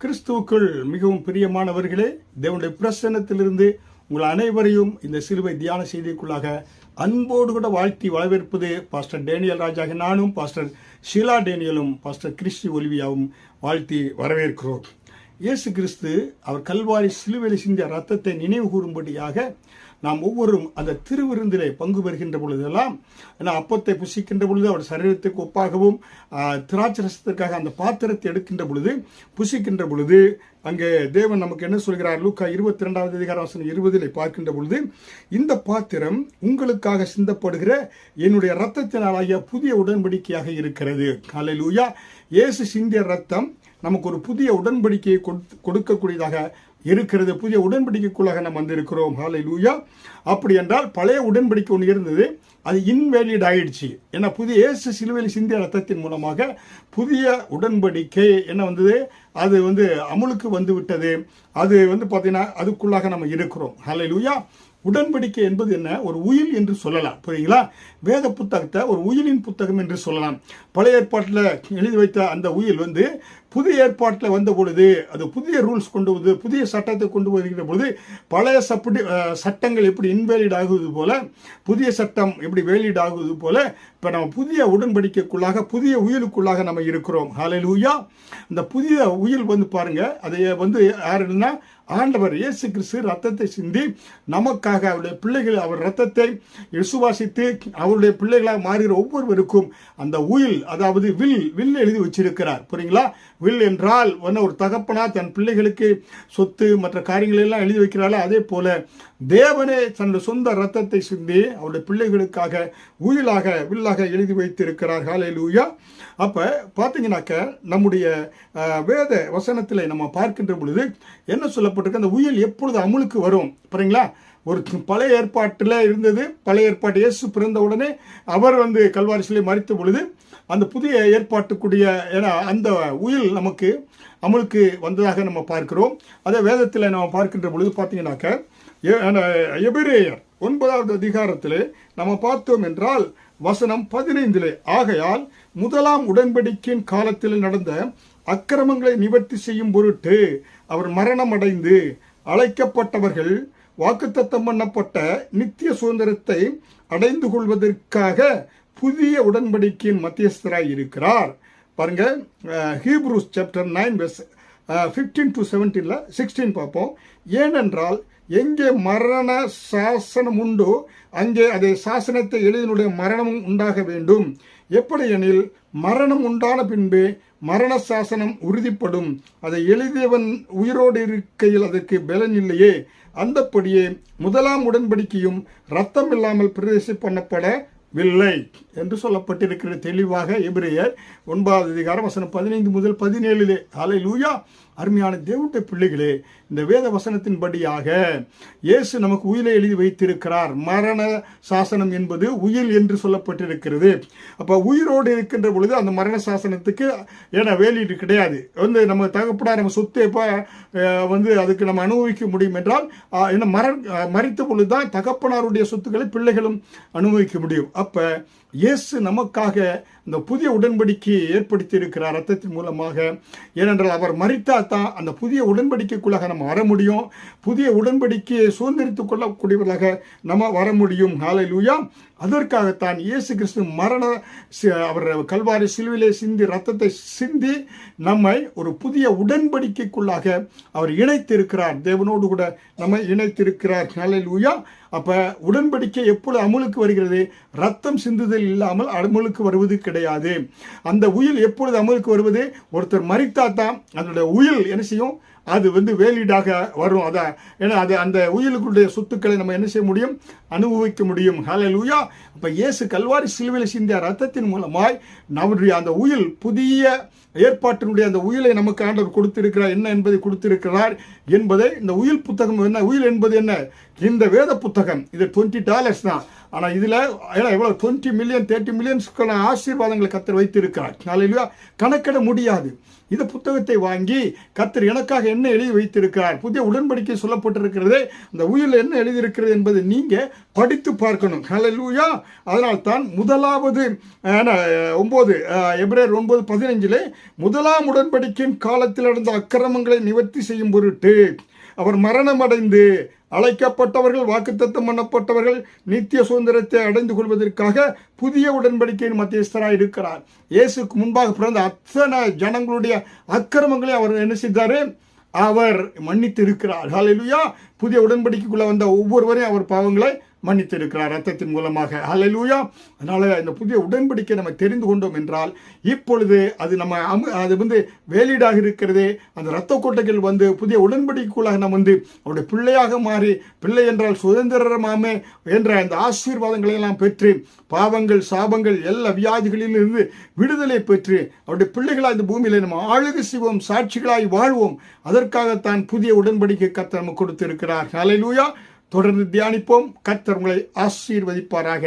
கிறிஸ்துவுக்குள் மிகவும் பிரியமானவர்களே, தேவனுடைய பிரசன்னத்திலிருந்து உங்கள் அனைவரையும் இந்த சிலுவை தியான செய்திக்குள்ளாக அன்போடு கூட வாழ்த்தி வரவேற்பது பாஸ்டர் டேனியல் ராஜாக நானும், பாஸ்டர் ஷீலா டேனியலும், பாஸ்டர் கிறிஸ்டி ஒலிவியாவும் வாழ்த்தி வரவேற்கிறோம். இயேசு கிறிஸ்து அவர் கல்வாரி சிலுவையில் சிந்திய ரத்தத்தை நினைவு கூறும்படியாக நாம் ஒவ்வொருவரும் அந்த திருவிருந்திலே பங்கு பெறுகின்ற பொழுதெல்லாம், ஏன்னா அப்பத்தை புசிக்கின்ற பொழுது அவர் சரீரத்துக்கு ஒப்பாகவும், திராட்சரசத்திற்காக அந்த பாத்திரத்தை எடுக்கின்ற பொழுது, புசிக்கின்ற பொழுது, அங்கே தேவன் நமக்கு என்ன சொல்கிறார்? லூக்கா 22வது அதிகாரம் வசனம் 20 பார்க்கின்ற பொழுது, இந்த பாத்திரம் உங்களுக்காக சிந்தப்படுகிற என்னுடைய இரத்தத்தினாலாகிய புதிய உடன்படிக்கையாக இருக்கிறது. ஹல்லேலூயா. இயேசு சிந்திய ரத்தம் நமக்கு ஒரு புதிய உடன்படிக்கையை கொடுக்கக்கூடியதாக இருக்கிறது. புதிய உடன்படிக்கைக்குள்ளாக நாம் வந்திருக்கிறோம். ஹல்லேலூயா. அப்படி என்றால் பழைய உடன்படிக்கை ஒன்று இருந்தது, அது இன்வேலிட் ஆயிடுச்சு. ஏன்னா புதிய இயேசு சிலுவையில் சிந்திய ரத்தத்தின் மூலமாக புதிய உடன்படிக்கை என்ன வந்தது? அது அமுலுக்கு வந்து விட்டது. அது பார்த்தீங்கன்னா அதுக்குள்ளாக நம்ம இருக்கிறோம். ஹல்லேலூயா. உடன்படிக்கை என்பது என்ன? ஒரு உயில் என்று சொல்லலாம். புரியுங்களா? வேத புத்தகத்தை ஒரு உயிலின் புத்தகம் என்று சொல்லலாம். பழைய ஏற்பாட்டில் எழுதி வைத்த அந்த உயில் புதிய ஏற்பாட்டில் வந்த பொழுது அது புதிய ரூல்ஸ் கொண்டு வந்து புதிய சட்டத்தை கொண்டு வருகிற பொழுது பழைய சட்டங்கள் எப்படி இன்வேலிட் ஆகுவது போல, புதிய சட்டம் எப்படி வேலிட் ஆகுவது போல, இப்போ நம்ம புதிய உடன்படிக்கைக்குள்ளாக புதிய உயிலுக்குள்ளாக நம்ம இருக்கிறோம். ஹல்லேலூயா. இந்த புதிய உயில் பாருங்க, அதை யாருன்னா ஆண்டவர் இயேசு கிறிஸ்து ரத்தத்தை சிந்தி நமக்காக அவருடைய பிள்ளைகள், அவர் ரத்தத்தை விசுவாசித்து அவருடைய பிள்ளைகளாக மாறுகிற ஒவ்வொருவருக்கும் அந்த உயில், அதாவது வில் எழுதி வச்சிருக்கிறார். புரியுங்களா? வில் என்றால் ஒரு தகப்பனா தன் பிள்ளைகளுக்கு சொத்து மற்ற காரியங்கள் எல்லாம் எழுதி வைக்கிறாள். அதே போல தேவனே தன்னுடைய சொந்த ரத்தத்தை சிந்தி அவருடைய பிள்ளைகளுக்காக உயிலாக வில்லாக எழுதி வைத்திருக்கிறார். ஹல்லேலூயா. அப்போ பார்த்தீங்கன்னாக்க நம்முடைய வேத வசனத்தில் நம்ம பார்க்கின்ற பொழுது என்ன சொல்லப்பட்டிருக்கு? அந்த உயில் எப்பொழுது அமுலுக்கு வரும்? பாருங்களா? ஒரு பழைய ஏற்பாட்டில் இருந்தது. பழைய ஏற்பாட்டு இயேசு பிறந்த உடனே அவர் கல்வாரி சிலுவை மரித்த பொழுது அந்த புதிய ஏற்பாட்டுக்குரிய அந்த உயில் நமக்கு அமுலுக்கு வந்ததாக நம்ம பார்க்கிறோம். அதே வேதத்தில் நம்ம பார்க்கின்ற பொழுது பார்த்தீங்கன்னாக்க எபிரேயர் 9வது அதிகாரத்தில் நம்ம பார்த்தோம் என்றால் வசனம் 15, ஆகையால் முதலாம் உடன்படிக்கையின் காலத்தில் நடந்த அக்கிரமங்களை நிவர்த்தி செய்யும் பொருட்டு அவர் மரணம் அடைந்து அழைக்கப்பட்டவர்கள் வாக்குத்தத்தம் பண்ணப்பட்ட நித்திய சுதந்திரத்தை அடைந்து கொள்வதற்காக புதிய உடன்படிக்கையின் மத்தியஸ்தராய் இருக்கிறார். பாருங்க, ஹீப்ரூஸ் சாப்டர் 9 15 to 17 16 பார்ப்போம். ஏனென்றால் எங்கே மரண சாசனம் உண்டோ அங்கே அதே சாசனத்தை எழுதினுடைய மரணமும் உண்டாக வேண்டும். எப்படி எனில் மரணம் உண்டான பின்பு மரண சாசனம் உறுதிப்படும். அதை எழுதியவன் உயிரோடு இருக்கையில் அதற்கு பலன் இல்லையே. அந்தப்படியே முதலாம் உடன்படிக்கையும் ரத்தம் இல்லாமல் பிரவேசம் பண்ணப்படவில்லை என்று சொல்லப்பட்டிருக்கிறது தெளிவாக. எபிரேயர் 9வது அதிகாரம் வசனம் 15 முதல் 17. ஹல்லேலூயா. அருமையான தேவனுடைய பிள்ளைகளே, இந்த வேத வசனத்தின்படியாக இயேசு நமக்கு உயிலை எழுதி வைத்திருக்கிறார். மரண சாசனம் என்பது உயில் என்று சொல்லப்பட்டிருக்கிறது. அப்போ உயிரோடு இருக்கின்ற பொழுது அந்த மரண சாசனத்துக்கு வேலிட்டு கிடையாது. நம்ம தகப்படா நம்ம சொத்து எப்போ அதுக்கு நம்ம அனுபவிக்க முடியும் என்றால் மரித்த பொழுது தான் தகப்பனாருடைய சொத்துக்களை பிள்ளைகளும் அனுபவிக்க முடியும். அப்போ இயேசு நமக்காக இந்த புதிய உடன்படிக்கையை ஏற்படுத்தி இருக்கிறார் ரத்தத்தின் மூலமாக. ஏனென்றால் அவர் மரித்தால் தான் அந்த புதிய உடன்படிக்கைக்குள்ளாக நம்ம வர முடியும். புதிய உடன்படிக்கையை சுதந்திரித்துக் கொள்ளக்கூடியவர்களாக நம்ம வர முடியும். ஹல்லேலூயா. அதற்காகத்தான் இயேசு கிறிஸ்து அவர் கல்வாரி சிலுவையிலே சிந்தி ரத்தத்தை சிந்தி நம்மை ஒரு புதிய உடன்படிக்கைக்குள்ளாக அவர் இணைத்திருக்கிறார். தேவனோடு கூட நம்மை இணைத்திருக்கிறார். ஹல்லேலூயா. அப்ப உடன்படிக்கை எப்பொழுது அமுலுக்கு வருகிறது? ரத்தம் சிந்துதல் இல்லாமல் அமுலுக்கு வருவது கிடையாது. அந்த உயில் எப்பொழுது அமுலுக்கு வருவது? ஒருத்தர் மரித்தாதான் அதனுடைய உயில் என்ன செய்யும்? அது வேலிடாக வரும். அதான் ஏன்னா அது அந்த உயிலுக்குடைய சொத்துக்களை நம்ம என்ன செய்ய முடியும்? அனுபவிக்க முடியும். ஹல்லேலூயா. அப்ப இயேசு கல்வாரி சிலுவையில் சிந்திய ரத்தத்தின் மூலமாய் நம்முடைய அந்த உயில், புதிய ஏற்பாட்டினுடைய அந்த உயிலை நமக்கு ஆண்டவர் கொடுத்திருக்கிறார். என்ன என்பதை கொடுத்திருக்கிறார் என்பதை இந்த உயில் புத்தகம் என்ன? உயில் என்பது என்ன? இந்த வேத புத்தகம் இது $20 தான். ஆனால் இதில் எவ்வளோ 20 மில்லியன் 30 மில்லியன்ஸ்க்கான ஆசீர்வாதங்களை கர்த்தர் வைத்திருக்கிறார். ஹல்லேலூயா. கணக்கிட முடியாது. இந்த புத்தகத்தை வாங்கி கர்த்தர் எனக்காக என்ன எழுதி வைத்திருக்கிறார், புதிய உடன்படிக்கை சொல்லப்பட்டிருக்கிறதே அந்த உயிரில் என்ன எழுதியிருக்கிறது என்பதை நீங்கள் படித்து பார்க்கணும். ஹல்லேலூயா. அதனால் தான் முதலாவது 9 எபிரேயர் 9:15 முதலாம் உடன்படிக்கையின் காலத்தில் நடந்த அக்கிரமங்களை நிவர்த்தி செய்யும் பொருட்டு அவர் மரணமடைந்து அழைக்கப்பட்டவர்கள் வாக்குத்தத்தம் பண்ணப்பட்டவர்கள் நித்திய சுதந்திரத்தை அடைந்து கொள்வதற்காக புதிய உடன்படிக்கையின் மத்தியஸ்தராக இருக்கிறார். இயேசுக்கு முன்பாக பிறந்த அத்தனை ஜனங்களுடைய அக்கிரமங்களை அவர் என்ன செய்தார், அவர் மன்னித்து இருக்கிறார். ஹல்லேலூயா. புதிய உடன்படிக்கைக்குள்ள வந்த ஒவ்வொருவரையும் அவர் பாவங்களை மன்னித்து இருக்கிறார் ரத்தத்தின் மூலமாக. ஹல்லேலூயா. அதனால இந்த புதிய உடன்படிக்கை நம்ம தெரிந்து கொண்டோம் என்றால் இப்பொழுது அது நம்ம அது வேலீடாக இருக்கிறது. அந்த இரத்த கோட்டைகள் புதிய உடன்படிக்கைக்குள்ளாக நம்ம அவருடைய பிள்ளையாக மாறி, பிள்ளை என்றால் சுதந்திரமாமே என்ற அந்த ஆசீர்வாதங்களை எல்லாம் பெற்று பாவங்கள் சாபங்கள் எல்லா வியாதிகளிலிருந்து விடுதலை பெற்று அவருடைய பிள்ளைகளாக இந்த பூமியில நம்ம ஆளுகை செய்வோம், சாட்சிகளாய் வாழ்வோம். அதற்காகத்தான் புதிய உடன்படிக்கை கர்த்தர் நமக்கு கொடுத்திருக்கிறார். ஹல்லேலூயா. தொடர்ந்து தியானிப்போம். கர்த்தர் உங்களை ஆசீர்வதிப்பாராக.